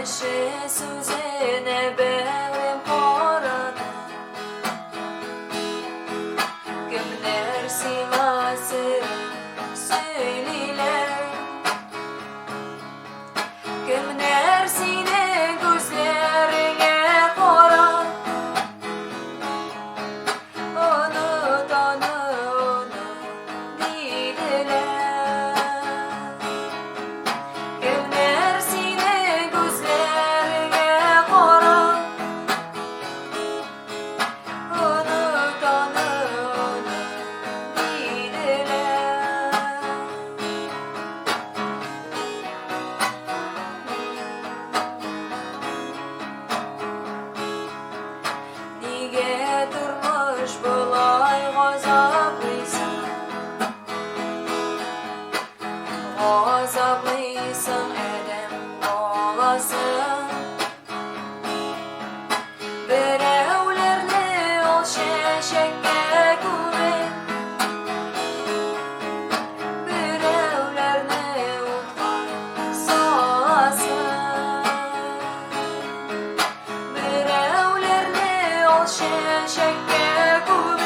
Yaşı sözüne beğrim horanı Kimler siması söyleler Kimler sine gözlerine koran Onu bildiler Kimler sine gözlerine koran Onu bildiler Nige durmuş bulay gazablıysan Gazablıysan edem olasın Birevlerni ol şeşekke güven Birevlerni utkan salasın Birevlerni ol şeşekke güven